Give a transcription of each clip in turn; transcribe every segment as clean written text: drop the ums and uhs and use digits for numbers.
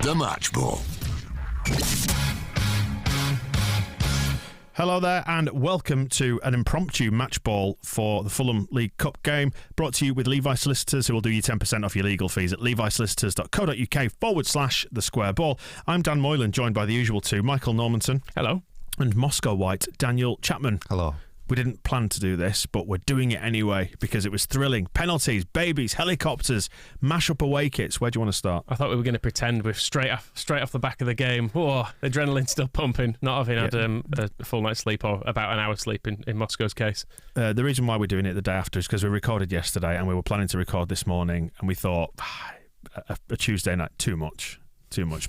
The Match Ball. Hello there and welcome to an impromptu match ball for the Fulham League Cup game, brought to you with Levi Solicitors, who will do you 10% off your legal fees at levisolicitors.co.uk/the square ball. I'm Dan Moylan, joined by the usual two, Michael Normanton. Hello. And Moscow White, Daniel Chapman. Hello. We didn't plan to do this, but we're doing it anyway because it was thrilling. Penalties, babies, helicopters, mash up away kits. Where do you want to start? I thought we were going to pretend we're straight off the back of the game. Oh, adrenaline's still pumping. Not having had a full night's sleep or about an hour's sleep in Moscow's case. The reason why we're doing it the day after is because we recorded yesterday and we were planning to record this morning, and we thought a Tuesday night too much.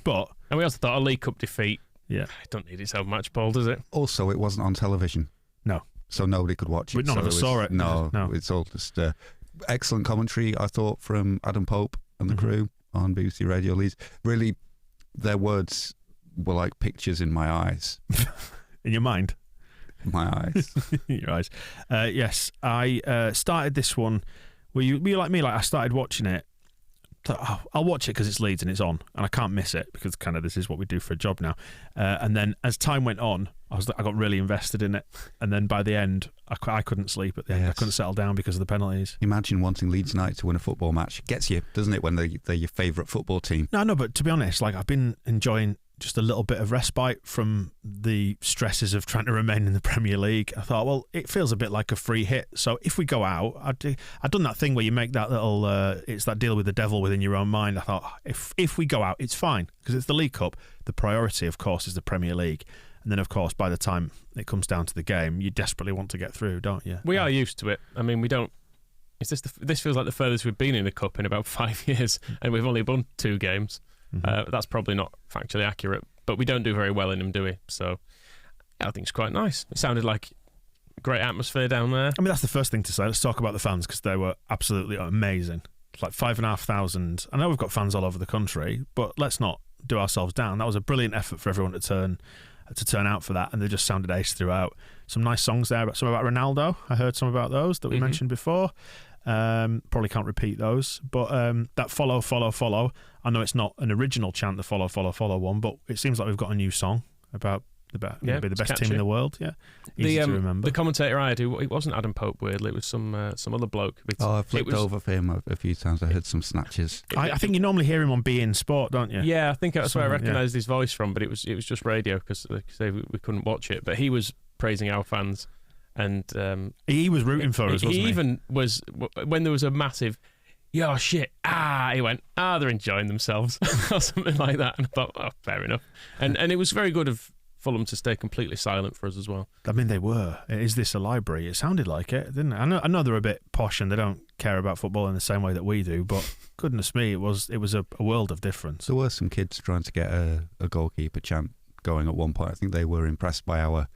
But and we also thought a League Cup defeat. Yeah, it don't need its own match ball, does it? Also, it wasn't on television. No. So nobody could watch it. But none of us saw it. No, it's all just excellent commentary, I thought, from Adam Pope and the crew on BBC Radio Leeds. Really, their words were like pictures in my eyes. In your mind? In my eyes. In your eyes. Yes, I started this one. Were you like me? Like, I started watching it. Thought, I'll watch it because it's Leeds and it's on, and I can't miss it because kind of this is what we do for a job now. And then as time went on, I got really invested in it, and then by the end, I couldn't sleep at the end. Yes. I couldn't settle down because of the penalties. Imagine wanting Leeds United to win a football match. Gets you, doesn't it, when they're your favourite football team? No, but to be honest, like, I've been enjoying just a little bit of respite from the stresses of trying to remain in the Premier League. I thought, well, it feels a bit like a free hit. So if we go out, I'd done that thing where you make that little, it's that deal with the devil within your own mind. I thought, if we go out, it's fine because it's the League Cup. The priority, of course, is the Premier League. And then, of course, by the time it comes down to the game, you desperately want to get through, don't you? We are used to it. I mean, we don't. This feels like the furthest we've been in the Cup in about 5 years, and we've only won 2 games. That's probably not factually accurate, but we don't do very well in them, do we? So I think it's quite nice. It sounded like a great atmosphere down there. I mean, that's the first thing to say. Let's talk about the fans because they were absolutely amazing. It's like 5,500. I know we've got fans all over the country, but let's not do ourselves down. That was a brilliant effort for everyone to turn out for that, and they just sounded ace throughout. Some nice songs there, some about Ronaldo. I heard some about those that we mentioned before. Probably can't repeat those, but that follow. I know it's not an original chant, the follow one, but it seems like we've got a new song about be the best team in the world. Yeah, easy to remember. The commentator I had, it wasn't Adam Pope. Weirdly, it was some other bloke. I flipped over for him a few times. I heard some snatches. I think you normally hear him on beIN Sport, don't you? Yeah, I think that's where I recognised his voice from, but it was just radio because like I say, we couldn't watch it. But he was praising our fans, and he was rooting for us. Wasn't he? He even was when there was a massive. Yo, shit, he went, they're enjoying themselves, or something like that. And I thought, fair enough. And it was very good of Fulham to stay completely silent for us as well. I mean, they were. Is this a library? It sounded like it, didn't it? I know they're a bit posh and they don't care about football in the same way that we do, but goodness me, it was a world of difference. There were some kids trying to get a goalkeeper chant going at one point. I think they were impressed by our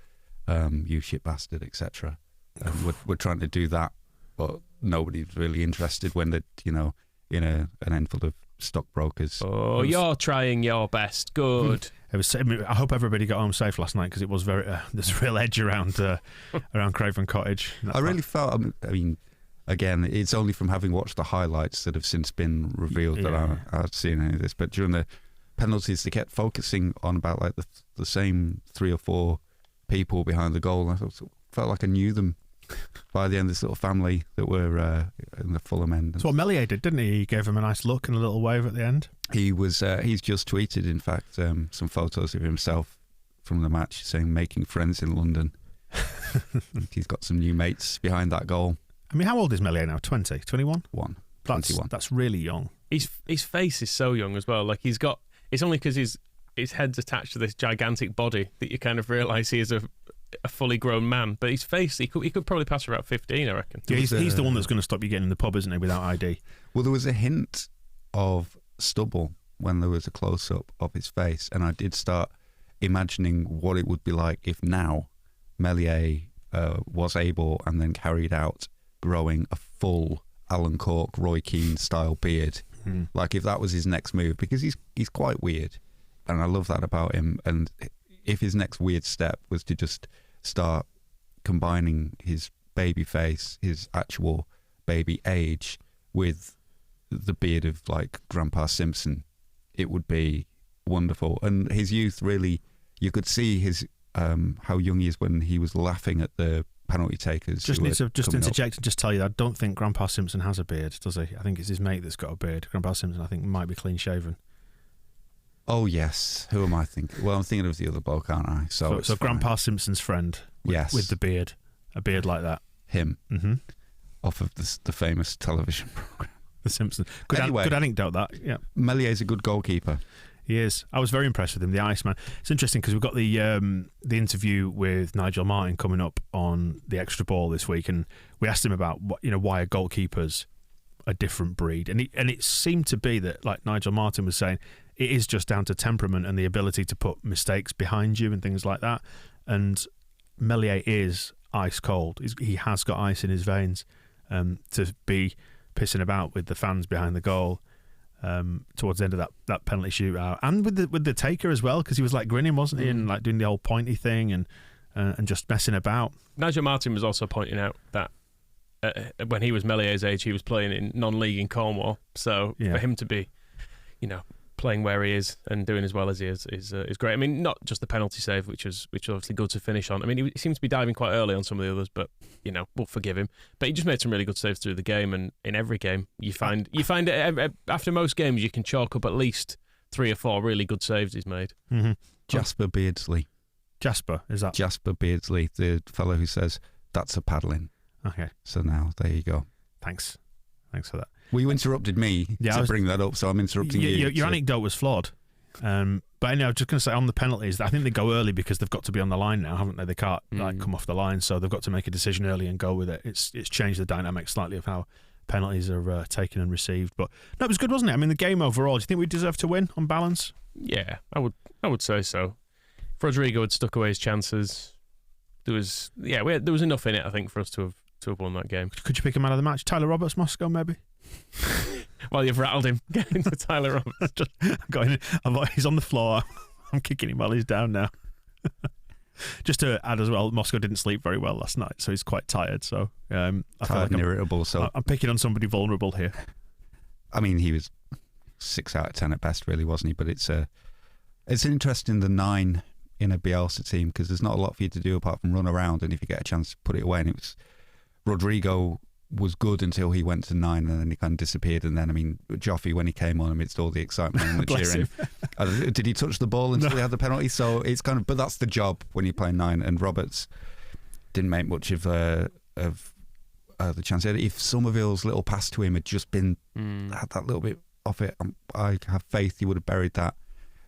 you shit bastard, etc. And we're trying to do that, but nobody's really interested when they're, in an end full of stockbrokers. Oh, you're trying your best. Good. I hope everybody got home safe last night because it was very. There's a real edge around Craven Cottage. I really felt. I mean, again, it's only from having watched the highlights that have since been revealed that I've seen any of this. But during the penalties, they kept focusing on about like the same 3 or 4 people behind the goal. I felt like I knew them by the end, this little family that were in the Fulham end. That's what Meslier did, didn't he? He gave him a nice look and a little wave at the end. He was. He's just tweeted, in fact, some photos of himself from the match, saying "making friends in London." He's got some new mates behind that goal. I mean, how old is Meslier now? 20, 21? 21. That's really young. His face is so young as well. Like he's got. It's only because his head's attached to this gigantic body that you kind of realise he is a fully grown man, but his face, he could probably pass for about 15, I reckon. Yeah, he's the one that's going to stop you getting in the pub, isn't he, without ID? Well, there was a hint of stubble when there was a close-up of his face, and I did start imagining what it would be like if now Meslier was able and then carried out growing a full Alan Cork, Roy Keane style beard. Like if that was his next move, because he's quite weird, and I love that about him. And if his next weird step was to just start combining his baby face, his actual baby age, with the beard of like Grandpa Simpson, it would be wonderful. And his youth, really, you could see his how young he is when he was laughing at the penalty takers. Just need to just interject and just tell you that I don't think Grandpa Simpson has a beard, does he? I think it's his mate that's got a beard. Grandpa Simpson, I think, might be clean shaven. Oh, yes. Who am I thinking? Well, I'm thinking of the other bloke, aren't I? So Grandpa Simpson's friend with the beard. A beard like that. Him. Mm-hmm. Off of the famous television programme. The Simpsons. Good anecdote, that. Yeah. Mellier's a good goalkeeper. He is. I was very impressed with him, the Iceman. It's interesting because we've got the interview with Nigel Martin coming up on the Extra Ball this week, and we asked him about why are goalkeepers a different breed, and it seemed to be that, like Nigel Martin was saying, it is just down to temperament and the ability to put mistakes behind you and things like that. And Meslier is ice cold. He has got ice in his veins. To be pissing about with the fans behind the goal towards the end of that penalty shootout, and with the taker as well, because he was like grinning, wasn't he, and like doing the old pointy thing and just messing about. Nigel Martin was also pointing out that when he was Mellier's age, he was playing in non-league in Cornwall. So for him to be, playing where he is and doing as well as he is great. I mean, not just the penalty save, which was obviously good to finish on. I mean, he seems to be diving quite early on some of the others, but we'll forgive him. But he just made some really good saves through the game, and in every game you find it after most games you can chalk up at least 3 or 4 really good saves he's made. Mm-hmm. Jasper Beardsley. Jasper, is that? Jasper Beardsley, the fellow who says that's a paddling. Okay. So now there you go. Thanks for that. Well, you interrupted me to bring that up, so I'm interrupting you. Your anecdote was flawed. But anyway, I was just going to say on the penalties, I think they go early because they've got to be on the line now, haven't they? They can't come off the line, so they've got to make a decision early and go with it. It's changed the dynamic slightly of how penalties are taken and received. But no, it was good, wasn't it? I mean, the game overall, do you think we deserve to win on balance? Yeah, I would say so. If Rodrigo had stuck away his chances, there was enough in it, I think, for us to have won that game. Could you pick a man of the match? Tyler Roberts, Moscow, maybe? Well, you've rattled him. Get into Tyler Roberts. He's on the floor. I'm kicking him while he's down now. Just to add as well, Moscow didn't sleep very well last night, so he's quite tired. So I feel like I'm irritable. So I'm picking on somebody vulnerable here. I mean, he was 6 out of 10 at best, really, wasn't he? But it's interesting, the 9 in a Bielsa team, because there's not a lot for you to do apart from run around, and if you get a chance to put it away. And it was Rodrigo was good until he went to 9, and then he kind of disappeared. And then, I mean, Joffy, when he came on amidst all the excitement and the cheering, did he touch the ball until he had the penalty? So it's kind of, but that's the job when you play 9. And Roberts didn't make much of the chance. If Somerville's little pass to him had just been had that little bit off it, I have faith he would have buried that.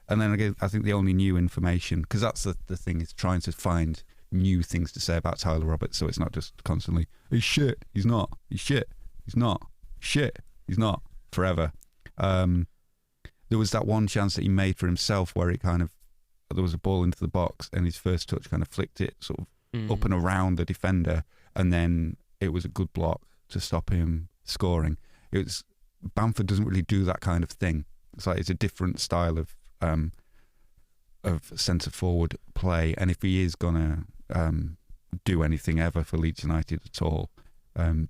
And then again, I think the only new information, because that's the thing, is trying to find new things to say about Tyler Roberts, so it's not just constantly he's shit, he's not, he's shit, he's not, shit, he's not, forever. There was that one chance that he made for himself where there was a ball into the box and his first touch kind of flicked it sort of up and around the defender, and then it was a good block to stop him scoring. Bamford doesn't really do that kind of thing. It's like it's a different style of centre forward play, and if he is gonna do anything ever for Leeds United at all,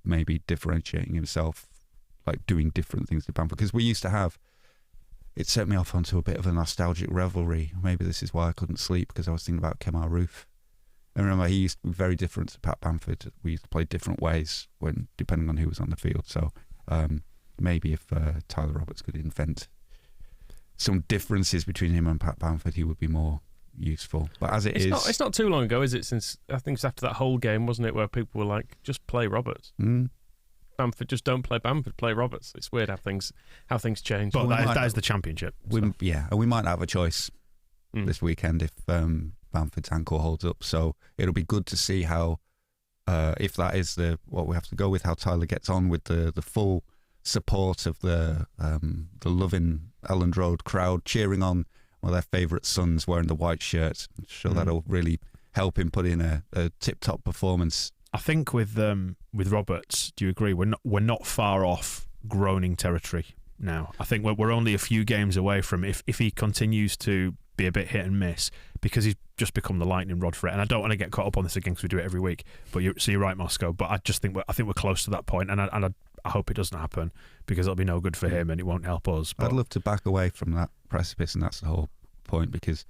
maybe differentiating himself, like doing different things to Bamford, because we used to have, it set me off onto a bit of a nostalgic revelry. Maybe this is why I couldn't sleep, because I was thinking about Kemar Roof. I remember he used to be very different to Pat Bamford. We used to play different ways depending on who was on the field. So maybe if Tyler Roberts could invent some differences between him and Pat Bamford, he would be more useful. But as it's not too long ago, is it? Since I think it's after that whole game, wasn't it, where people were like, just play Roberts. Bamford, just don't play Bamford, play Roberts. It's weird how things change. But that is the championship. And we might have a choice this weekend if Bamford's ankle holds up. So it'll be good to see how, if that is what we have to go with, how Tyler gets on with the full support of the loving Elland Road crowd cheering on one of their favourite sons wearing the white shirt. I'm sure that'll really help him put in a tip-top performance. I think with Roberts, do you agree? We're not far off groaning territory now. I think we're only a few games away from, if he continues to be a bit hit and miss, because he's just become the lightning rod for it. And I don't want to get caught up on this again because we do it every week. But you're right, Moscow. But I just think we're close to that point, and I hope it doesn't happen, because it'll be no good for him and it won't help us. But I'd love to back away from that precipice, and that's the whole point because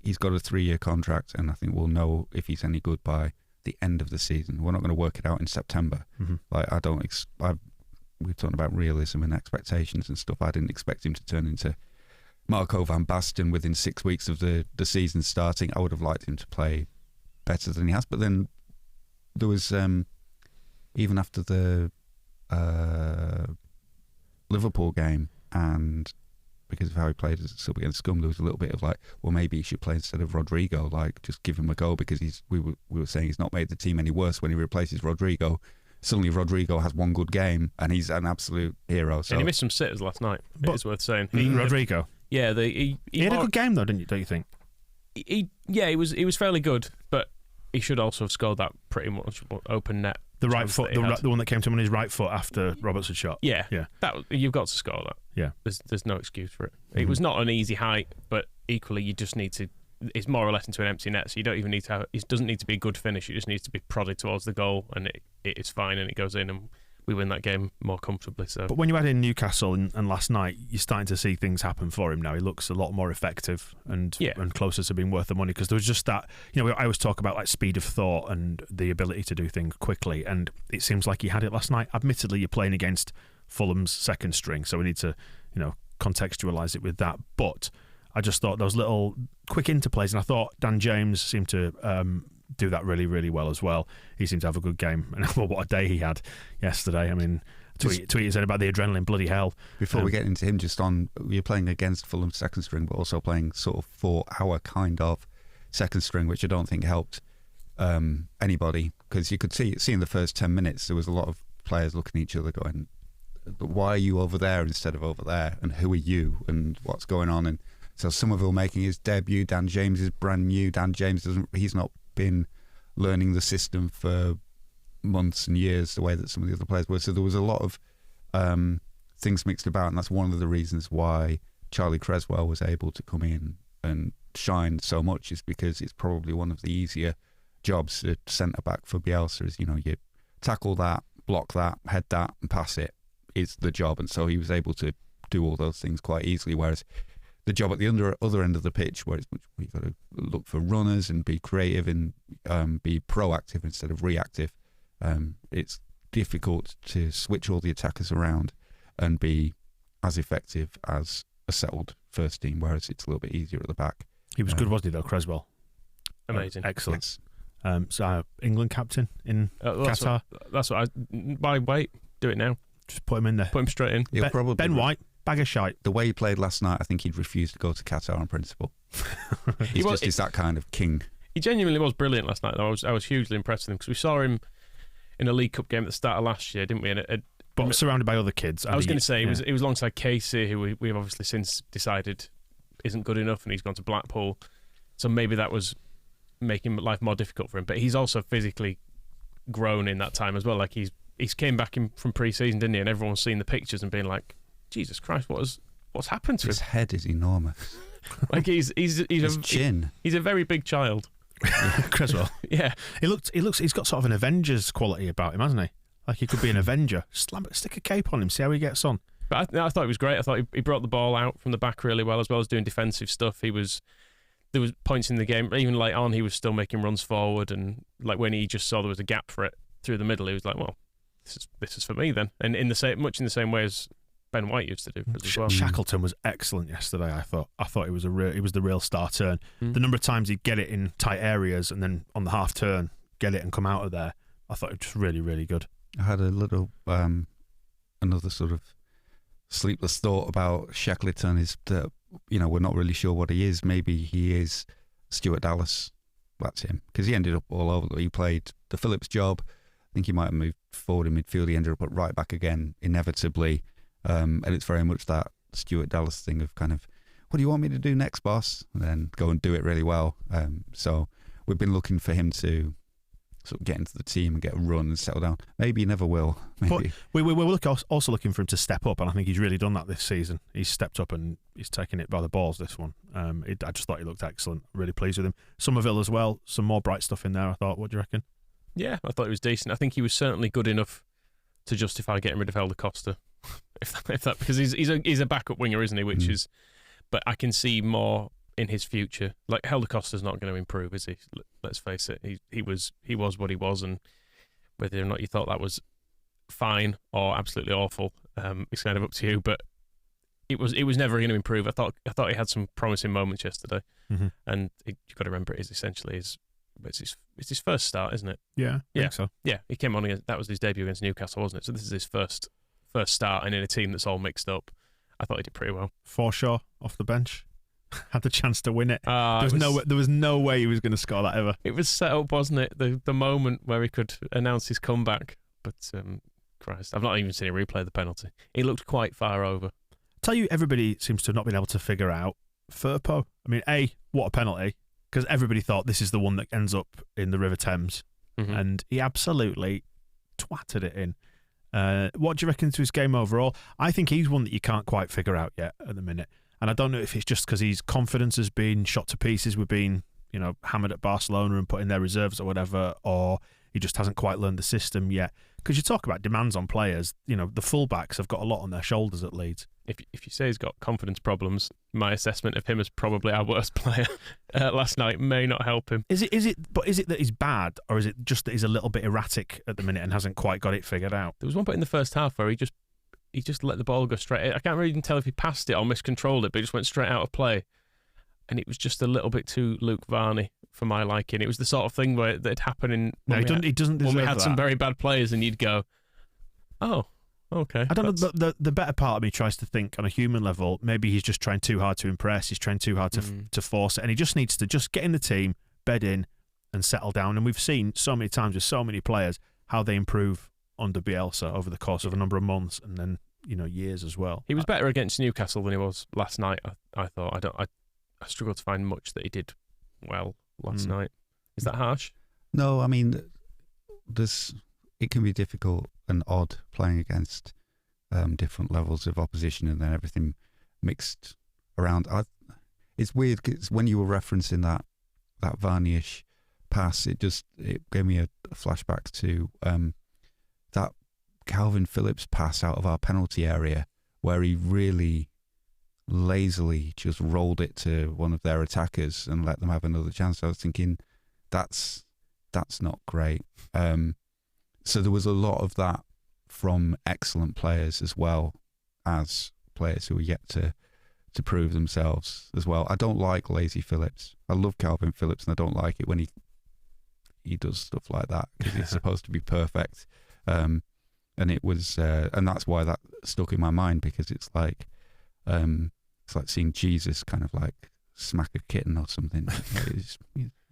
he's got a 3-year contract, and I think we'll know if he's any good by the end of the season. We're not going to work it out in September. Mm-hmm. Like we're talking about realism and expectations and stuff. I didn't expect him to turn into Marco van Basten within 6 weeks of the season starting. I would have liked him to play better than he has, but then there was even after the Liverpool game, and because of how he played as a sub against Scum, there was a little bit of like, well, maybe he should play instead of Rodrigo, like just give him a go, because we were saying he's not made the team any worse when he replaces Rodrigo. Suddenly Rodrigo has one good game and he's an absolute hero. So. And he missed some sitters last night, it's worth saying. Rodrigo? Yeah, he had a good game though, don't you think? He was fairly good, but he should also have scored that pretty much open net. The right foot, the one that came to him on his right foot after Roberts had shot. Yeah. That you've got to score that. Yeah, there's no excuse for it. Mm-hmm. It was not an easy height, but equally you just need to. It's more or less into an empty net, so you don't even need to have. It doesn't need to be a good finish. It just needs to be prodded towards the goal, and it is fine, and it goes in, and we win that game more comfortably. So, but when you add in Newcastle and last night, you're starting to see things happen for him now. He looks a lot more effective and closer to being worth the money, because there was just that. I always talk about like speed of thought and the ability to do things quickly, and it seems like he had it last night. Admittedly, you're playing against Fulham's second string, so we need to contextualise it with that, but I just thought those little quick interplays, and I thought Dan James seemed to do that really, really well as well. He seemed to have a good game, and well, what a day he had yesterday. I mean, tweet said about the adrenaline, bloody hell. Before we get into him, just on, you're playing against Fulham's second string, but also playing sort of for our kind of second string, which I don't think helped anybody, because you could see in the first 10 minutes there was a lot of players looking at each other going, why are you over there instead of over there, and who are you, and what's going on? And so Somerville making his debut. Dan James is brand new. Dan James he's not been learning the system for months and years the way that some of the other players were. So there was a lot of things mixed about, and that's one of the reasons why Charlie Creswell was able to come in and shine so much, is because it's probably one of the easier jobs at centre-back for Bielsa. Is, you tackle that, block that, head that, and pass it is the job. And so he was able to do all those things quite easily, whereas the job at the other end of the pitch, where you've got to look for runners and be creative and be proactive instead of reactive, it's difficult to switch all the attackers around and be as effective as a settled first team, whereas it's a little bit easier at the back. He was good, wasn't he, though, Creswell? Amazing. Excellent. Yes. So England captain in Qatar. That's what by weight, do it now. Just put him in there. Put him straight in. Ben White, bag of shite. The way he played last night, I think he'd refuse to go to Qatar on principle. He's that kind of king. He genuinely was brilliant last night, though. I was hugely impressed with him, because we saw him in a League Cup game at the start of last year, didn't we? But surrounded by other kids. I was going to say, he was alongside Casey, who we've obviously since decided isn't good enough, and he's gone to Blackpool. So maybe that was making life more difficult for him. But he's also physically grown in that time as well. Like he's came back from pre-season, didn't he? And everyone's seen the pictures and being like, Jesus Christ, what's happened to him? His head is enormous. Like his chin. He's a very big child. Creswell. Yeah. He's got sort of an Avengers quality about him, hasn't he? Like he could be an Avenger. Stick a cape on him, see how he gets on. But I thought he was great. I thought he brought the ball out from the back really well as doing defensive stuff. There was points in the game, even late on, he was still making runs forward, and like when he just saw there was a gap for it through the middle, he was like, well, this is for me then. And much in the same way as Ben White used to do as well. Shackleton was excellent yesterday. I thought he was the real star turn. The number of times he'd get it in tight areas, and then on the half turn get it and come out of there, I thought it was really, really good. I had a little another sort of sleepless thought about Shackleton, is that we're not really sure what he is. Maybe he is Stuart Dallas. That's him, because he ended up all over. He played the Phillips job. I think he might have moved forward in midfield. He ended up at right back again, inevitably. And it's very much that Stuart Dallas thing of kind of, what do you want me to do next, boss? And then go and do it really well. So we've been looking for him to sort of get into the team and get a run and settle down. Maybe he never will. Maybe. But we're also looking for him to step up, and I think he's really done that this season. He's stepped up and he's taken it by the balls, this one. I just thought he looked excellent. Really pleased with him. Somerville as well. Some more bright stuff in there, I thought. What do you reckon? Yeah, I thought he was decent. I think he was certainly good enough to justify getting rid of Helder Costa. If that, because he's a backup winger, isn't he? Which is but I can see more in his future. Like Helder Costa's not going to improve, is he? Let's face it. He was what he was, and whether or not you thought that was fine or absolutely awful, it's kind of up to you. But it was never going to improve. I thought he had some promising moments yesterday, and you've got to remember it is essentially it's his first start, isn't it? Yeah, I think so. Yeah, he came on against, that was his debut against Newcastle, wasn't it? So this is his first start, and in a team that's all mixed up. I thought he did pretty well. Forshaw off the bench had the chance to win it. There was no way he was going to score that ever. It was set up, wasn't it? The moment where he could announce his comeback. But Christ, I've not even seen him replay the penalty. He looked quite far over. Tell you, everybody seems to have not been able to figure out Firpo. I mean, what a penalty, because everybody thought this is the one that ends up in the River Thames, and he absolutely twatted it in. What do you reckon to his game overall? I think he's one that you can't quite figure out yet at the minute. And I don't know if it's just because his confidence has been shot to pieces with being, hammered at Barcelona and put in their reserves or whatever, or he just hasn't quite learned the system yet. Because you talk about demands on players, the fullbacks have got a lot on their shoulders at Leeds. If you say he's got confidence problems, my assessment of him as probably our worst player last night may not help him. Is it that he's bad, or is it just that he's a little bit erratic at the minute and hasn't quite got it figured out? There was one point in the first half where he just let the ball go straight. I can't really even tell if he passed it or miscontrolled it, but he just went straight out of play. And it was just a little bit too Luke Varney for my liking. It was the sort of thing where that'd happen in he doesn't deserve when we had that. Some very bad players, and you'd go, "Oh, okay." I don't know. The better part of me tries to think on a human level. Maybe he's just trying too hard to impress. He's trying too hard to force it, and he just needs to just get in the team, bed in, and settle down. And we've seen so many times with so many players how they improve under Bielsa over the course of a number of months, and then years as well. He was better against Newcastle than he was last night. I thought. I struggled to find much that he did well last night. Is that harsh? No, I mean, it can be difficult and odd playing against different levels of opposition and then everything mixed around. It's weird because when you were referencing that Varney-ish pass, it gave me a flashback to that Calvin Phillips pass out of our penalty area where he really lazily just rolled it to one of their attackers and let them have another chance. I was thinking that's not great. So there was a lot of that from excellent players as well as players who are yet to prove themselves as well. I don't like lazy Phillips. I love Calvin Phillips, and I don't like it when he does stuff like that because he's supposed to be perfect. And it was, and that's why that stuck in my mind, because it's like seeing Jesus kind of like smack a kitten or something. He's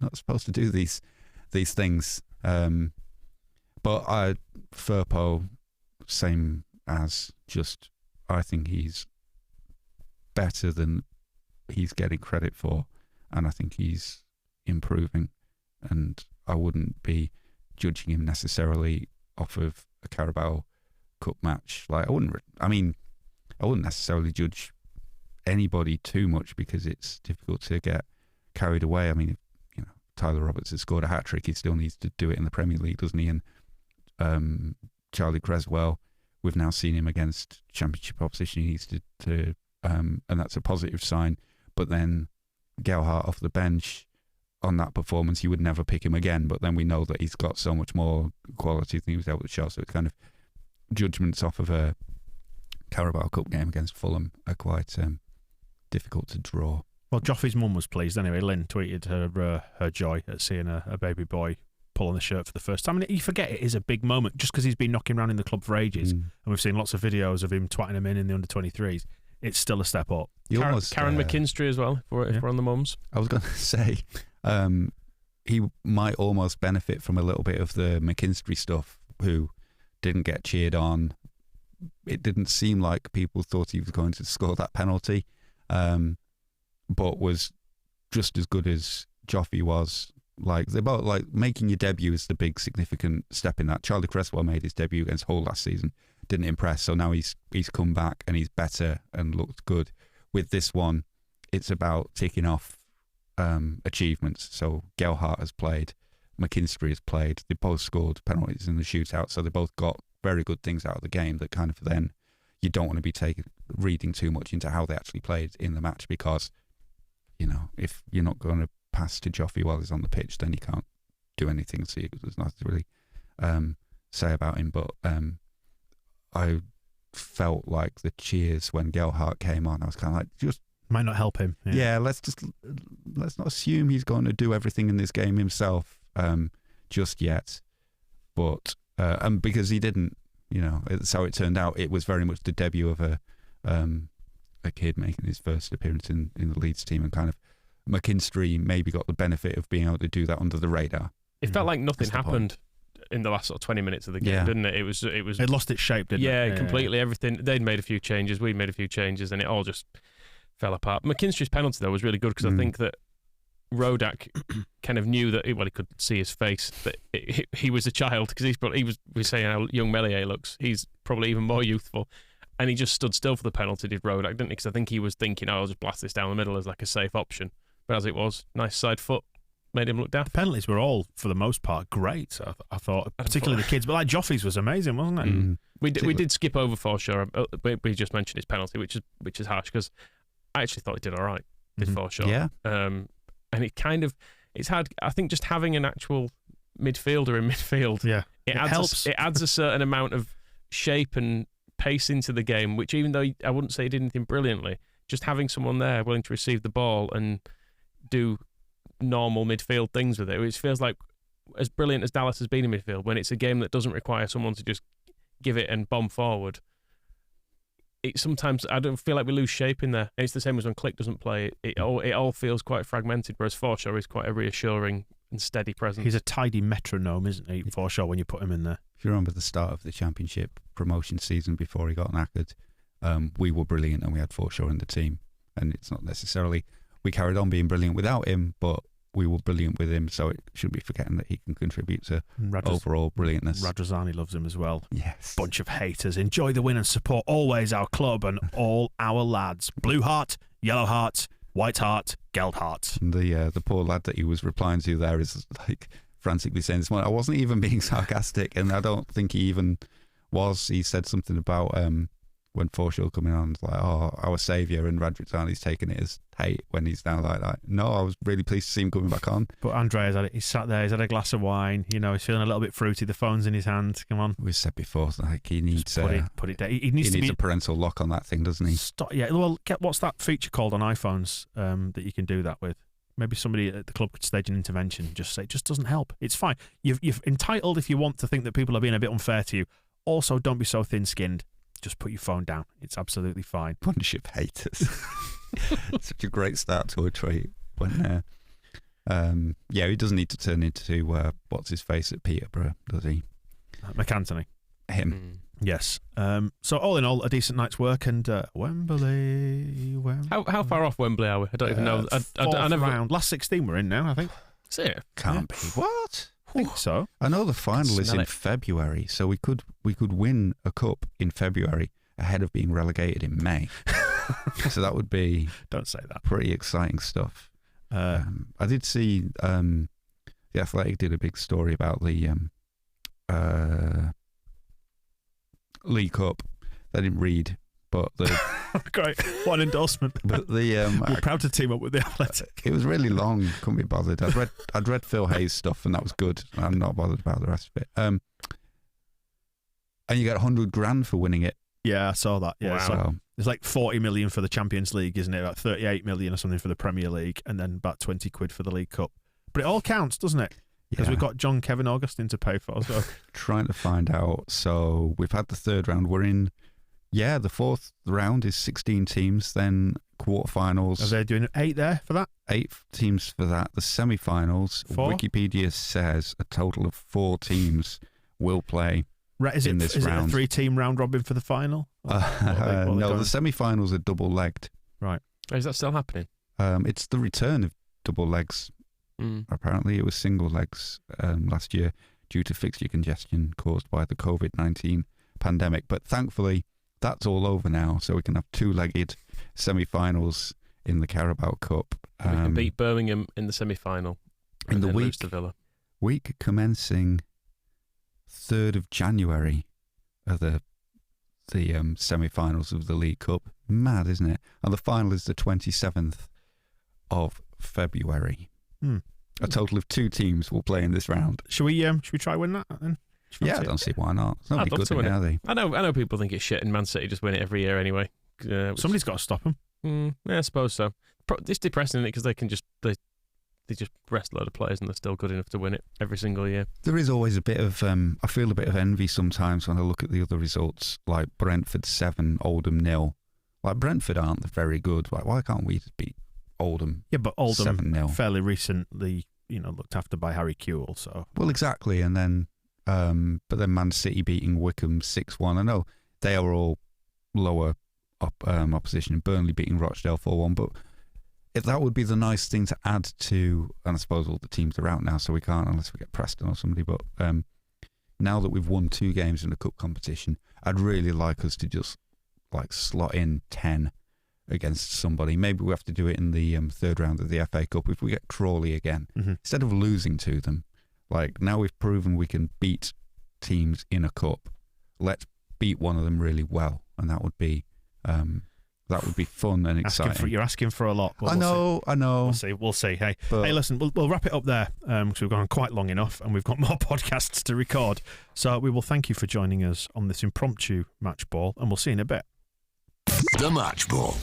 not supposed to do these things. But Firpo, same as just, I think he's better than he's getting credit for, and I think he's improving, and I wouldn't be judging him necessarily off of a Carabao Cup match. Like I wouldn't necessarily judge anybody too much because it's difficult to get carried away. I mean, Tyler Roberts has scored a hat-trick. He still needs to do it in the Premier League, doesn't he? And Charlie Creswell, we've now seen him against Championship opposition. He needs to and that's a positive sign. But then Gelhardt off the bench on that performance, you would never pick him again. But then we know that he's got so much more quality than he was able to show. So it's kind of judgments off of a Carabao Cup game against Fulham are quite difficult to draw. Well, Joffrey's mum was pleased anyway. Lynn tweeted her joy at seeing a baby boy pull on the shirt for the first time. And you forget it is a big moment just because he's been knocking around in the club for ages. And we've seen lots of videos of him twatting him in the under-23s. It's still a step up. Karen McKinstry as well, if we're on the mums. I was going to say, he might almost benefit from a little bit of the McKinstry stuff, who didn't get cheered on. It didn't seem like people thought he was going to score that penalty, but was just as good as Joffrey was. Like, they're both, like, making your debut is the big significant step in that. Charlie Cresswell made his debut against Hull last season, didn't impress, so now he's come back and he's better and looked good. With this one, it's about ticking off achievements. So Gelhardt has played, McKinstry has played, they both scored penalties in the shootout, so they both got very good things out of the game that kind of then you don't want to be reading too much into how they actually played in the match, because, if you're not going to pass to Joffrey while he's on the pitch, then you can't do anything. So there's nothing to really say about him. But I felt like the cheers when Gelhardt came on, I was kind of like, just might not help him. let's not assume he's going to do everything in this game himself just yet. But and because he didn't, it's how it turned out. It was very much the debut of a kid making his first appearance in the Leeds team, and kind of McKinstry maybe got the benefit of being able to do that under the radar. It felt like nothing happened in the last sort of 20 minutes of the game, didn't it? It was. It lost its shape, didn't it? Yeah, completely. Everything. They'd made a few changes. We'd made a few changes, and it all just fell apart. McKinstry's penalty though was really good, because I think that Rodak kind of knew that. He could see his face that he was a child, because he was saying how young Meslier looks. He's probably even more youthful. And he just stood still for the penalty, did Rodak, didn't he? Because I think he was thinking, I'll just blast this down the middle as like a safe option. But as it was, nice side foot, made him look daft. The penalties were all, for the most part, great, I thought, particularly the kids. But like Joffrey's was amazing, wasn't it? We did skip over Forshaw. We just mentioned his penalty, which is harsh, because I actually thought he did all right, did Forshaw. Yeah. And it's hard, I think, just having an actual midfielder in midfield. Yeah. It helps. It adds a certain amount of shape and pace into the game, which, even though I wouldn't say he did anything brilliantly, just having someone there willing to receive the ball and do normal midfield things with it. It feels like, as brilliant as Dallas has been in midfield, when it's a game that doesn't require someone to just give it and bomb forward, sometimes I don't feel like we lose shape in there. And it's the same as when Click doesn't play. It all feels quite fragmented, whereas Forshaw is quite a reassuring and steady presence. He's a tidy metronome, isn't he, Forshaw, when you put him in there? If you remember the start of the Championship promotion season before he got knackered, we were brilliant and we had Forshaw in the team. And it's not necessarily we carried on being brilliant without him, but we were brilliant with him, so it shouldn't be forgetting that he can contribute to overall brilliantness. Radrazani loves him as well. Yes. Bunch of haters. Enjoy the win and support always our club and all our lads. Blue Heart, Yellow Heart, White Heart, Geld Heart. And the poor lad that he was replying to there is like frantically saying this morning, I wasn't even being sarcastic, and I don't think he even was. He said something about when Forshaw coming on, like, oh, our saviour, and Radrazani's taking it as hate when he's down like that. No, I was really pleased to see him coming back on. But Andrea's he's sat there, he's had a glass of wine, he's feeling a little bit fruity, the phone's in his hand, come on. We've said before, like, he needs put it down. He needs a parental lock on that thing, doesn't he? What's that feature called on iPhones that you can do that with? Maybe somebody at the club could stage an intervention and just say, it just doesn't help. It's fine. You're entitled if you want to think that people are being a bit unfair to you. Also, don't be so thin-skinned. Just put your phone down. It's absolutely fine. Bunch of haters. Such a great start to a tweet. When, he doesn't need to turn into what's his face at Peterborough, does he? McAntony. Him. Yes. So all in all, a decent night's work, and Wembley. How far off Wembley are we? I don't even know. I never round. Last 16 we're in now, I think. See it? Can't be. What? I think so. I know the final is in February, so we could win a cup in February ahead of being relegated in May. So that would be don't say that. Pretty exciting stuff. I did see the Athletic did a big story about the League Cup. They didn't read, but the great, what an endorsement. But the we're proud to team up with the Athletic. It was really long. Couldn't be bothered. I'd read Phil Hayes' stuff, and that was good. I'm not bothered about the rest of it. And you get 100 grand for winning it. Yeah, I saw that. Yeah, wow. So it's like 40 million for the Champions League, isn't it? About 38 million or something for the Premier League, and then about 20 quid for the League Cup. But it all counts, doesn't it? Because we've got John Kevin Augustine to pay for as well. Trying to find out. So we've had the third round. We're in. Yeah, the fourth round is 16 teams, then quarterfinals. Are they doing 8 there for that? 8 teams for that. The semi-finals, 4? Wikipedia says a total of 4 teams will play in this round. Is it a 3-team round robin for the final? No, the semi-finals are double-legged. Right. Is that still happening? It's the return of double legs. Apparently it was single legs last year due to fixture congestion caused by the COVID-19 pandemic. But thankfully, that's all over now, so we can have 2-legged semi-finals in the Carabao Cup. We can beat Birmingham in the semi-final in the lose to Villa. Week commencing 3rd of January are the semi-finals of the League Cup. Mad, isn't it? And the final is the 27th of February. A total of 2 teams will play in this round. Should we try win that then? Yeah, I don't see why not. It's nobody good in it, are they? I know people think it's shit, and Man City just win it every year anyway. Somebody's got to stop them. Yeah, I suppose so. It's depressing, isn't it? Because they can just they just rest a load of players and they're still good enough to win it every single year. There is always a bit of I feel a bit of envy sometimes when I look at the other results, like Brentford 7, Oldham 0. Like Brentford aren't very good. Like, why can't we just beat Oldham? Yeah, but Oldham 7-0. fairly recently, looked after by Harry Kewell. So well, exactly, and then but then Man City beating Wickham 6-1. I know they are all lower opposition, and Burnley beating Rochdale 4-1, but if that would be the nice thing to add to, and I suppose all the teams are out now, so we can't unless we get Preston or somebody, but now that we've won 2 games in the cup competition, I'd really like us to just like slot in 10 against somebody. Maybe we have to do it in the 3rd round of the FA Cup if we get Crawley again, instead of losing to them. Like, now we've proven we can beat teams in a cup, let's beat one of them really well, and that would be fun and exciting. You're asking for a lot. I know. We'll see. Hey, listen, we'll wrap it up there because we've gone quite long enough and we've got more podcasts to record. So we will thank you for joining us on this impromptu match ball, and we'll see you in a bit. The Match Ball.